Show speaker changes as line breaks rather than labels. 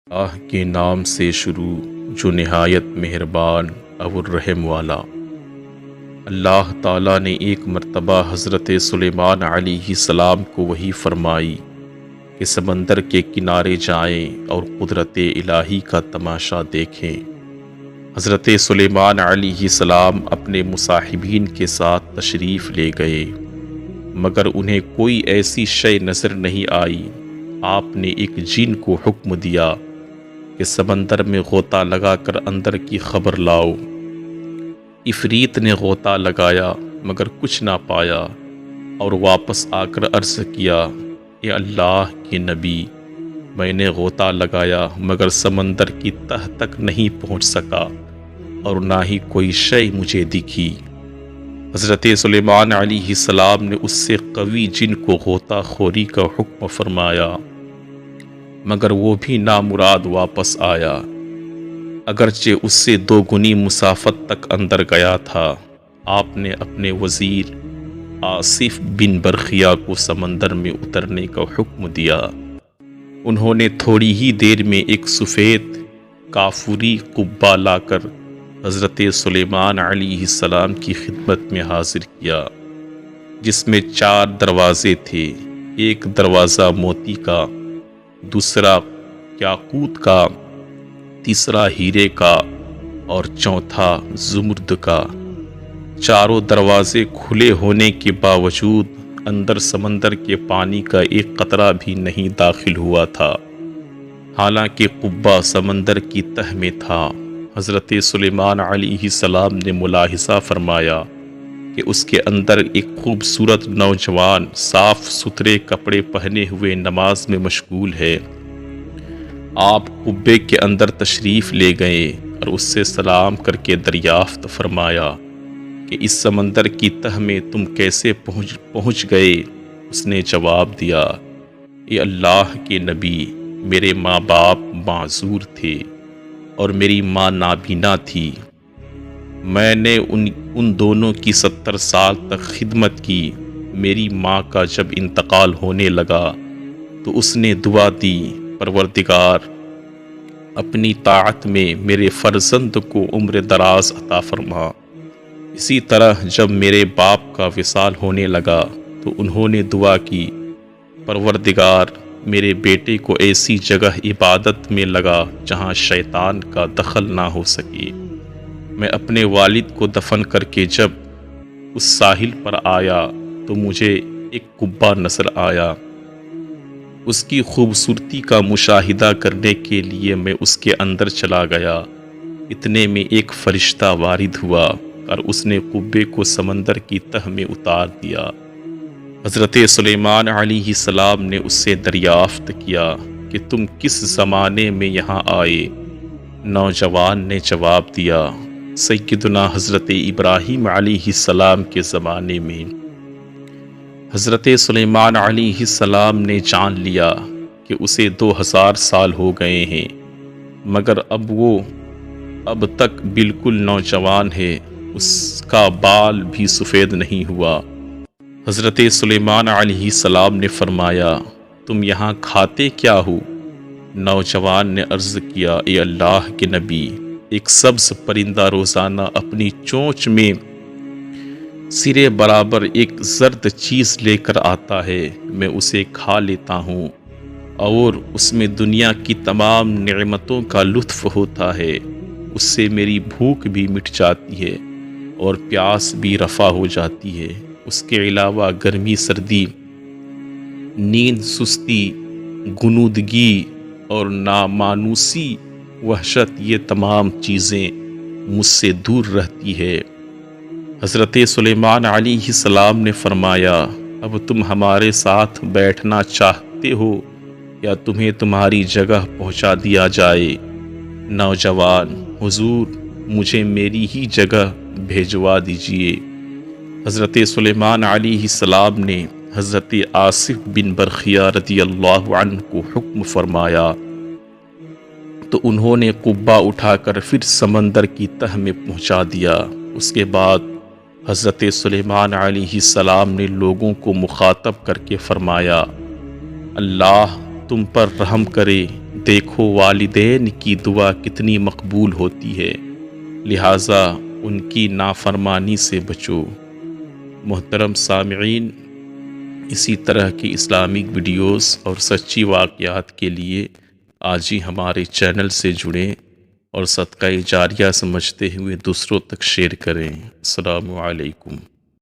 اللہ کے نام سے شروع جو نہایت مہربان اور الرحم والا۔ اللہ تعالیٰ نے ایک مرتبہ حضرت سلیمان علیہ السلام کو وحی فرمائی کہ سمندر کے کنارے جائیں اور قدرت الہی کا تماشا دیکھیں۔ حضرت سلیمان علیہ السلام اپنے مصاحبین کے ساتھ تشریف لے گئے، مگر انہیں کوئی ایسی شے نظر نہیں آئی۔ آپ نے ایک جن کو حکم دیا کہ سمندر میں غوطہ لگا کر اندر کی خبر لاؤ۔ عفریت نے غوطہ لگایا مگر کچھ نہ پایا اور واپس آ کر عرض کیا، اے اللہ کے نبی، میں نے غوطہ لگایا مگر سمندر کی تہ تک نہیں پہنچ سکا اور نہ ہی کوئی شے مجھے دکھی۔ حضرت سلیمان علیہ السلام نے اس سے قوی جن کو غوطہ خوری کا حکم فرمایا، مگر وہ بھی نامراد واپس آیا، اگرچہ اس سے 2 گنی مسافت تک اندر گیا تھا۔ آپ نے اپنے وزیر آصف بن برخیا کو سمندر میں اترنے کا حکم دیا۔ انہوں نے تھوڑی ہی دیر میں ایک سفید کافوری قبہ لا کر حضرت سلیمان علیہ السلام کی خدمت میں حاضر کیا، جس میں 4 دروازے تھے، ایک دروازہ موتی کا، دوسرا یاقوت کا، تیسرا ہیرے کا اور چوتھا زمرد کا۔ چاروں دروازے کھلے ہونے کے باوجود اندر سمندر کے پانی کا ایک قطرہ بھی نہیں داخل ہوا تھا، حالانکہ قبہ سمندر کی تہ میں تھا۔ حضرت سلیمان علیہ السلام نے ملاحظہ فرمایا کہ اس کے اندر ایک خوبصورت نوجوان صاف ستھرے کپڑے پہنے ہوئے نماز میں مشغول ہے۔ آپ قبے کے اندر تشریف لے گئے اور اس سے سلام کر کے دریافت فرمایا کہ اس سمندر کی تہ میں تم کیسے پہنچ گئے؟ اس نے جواب دیا، اے اللہ کے نبی، میرے ماں باپ معذور تھے اور میری ماں نابینا تھی۔ میں نے ان دونوں کی 70 سال تک خدمت کی۔ میری ماں کا جب انتقال ہونے لگا تو اس نے دعا دی، پروردگار، اپنی طاعت میں میرے فرزند کو عمر دراز عطا فرما۔ اسی طرح جب میرے باپ کا وصال ہونے لگا تو انہوں نے دعا کی، پروردگار، میرے بیٹے کو ایسی جگہ عبادت میں لگا جہاں شیطان کا دخل نہ ہو سکے۔ میں اپنے والد کو دفن کر کے جب اس ساحل پر آیا تو مجھے ایک قبہ نظر آیا۔ اس کی خوبصورتی کا مشاہدہ کرنے کے لیے میں اس کے اندر چلا گیا۔ اتنے میں ایک فرشتہ وارد ہوا اور اس نے قبے کو سمندر کی تہ میں اتار دیا۔ حضرت سلیمان علیہ السلام نے اس سے دریافت کیا کہ تم کس زمانے میں یہاں آئے؟ نوجوان نے جواب دیا، سیدنا حضرت ابراہیم علیہ السلام کے زمانے میں۔ حضرت سلیمان علیہ السلام نے جان لیا کہ اسے 2000 سال ہو گئے ہیں، مگر وہ اب تک بالکل نوجوان ہے، اس کا بال بھی سفید نہیں ہوا۔ حضرت سلیمان علیہ السلام نے فرمایا، تم یہاں کھاتے کیا ہو؟ نوجوان نے عرض کیا، اے اللہ کے نبی، ایک سبز پرندہ روزانہ اپنی چونچ میں سرے برابر ایک زرد چیز لے کر آتا ہے، میں اسے کھا لیتا ہوں اور اس میں دنیا کی تمام نعمتوں کا لطف ہوتا ہے۔ اس سے میری بھوک بھی مٹ جاتی ہے اور پیاس بھی رفع ہو جاتی ہے۔ اس کے علاوہ گرمی سردی، نیند سستی، غنودگی اور نامانوسی وحشت، یہ تمام چیزیں مجھ سے دور رہتی ہے۔ حضرت سلیمان علیہ السلام نے فرمایا، اب تم ہمارے ساتھ بیٹھنا چاہتے ہو یا تمہیں تمہاری جگہ پہنچا دیا جائے؟ نوجوان، حضور، مجھے میری ہی جگہ بھیجوا دیجیے۔ حضرت سلیمان علیہ السلام نے حضرت آصف بن برخیا رضی اللہ عنہ کو حکم فرمایا تو انہوں نے قبہ اٹھا کر پھر سمندر کی تہ میں پہنچا دیا۔ اس کے بعد حضرت سلیمان علیہ السلام نے لوگوں کو مخاطب کر کے فرمایا، اللہ تم پر رحم کرے، دیکھو والدین کی دعا کتنی مقبول ہوتی ہے، لہٰذا ان کی نافرمانی سے بچو۔ محترم سامعین، اسی طرح کی اسلامک ویڈیوز اور سچی واقعات کے لیے آج ہی ہمارے چینل سے جڑیں اور صدقہ جاریہ سمجھتے ہوئے دوسروں تک شیئر کریں۔ السلام علیکم۔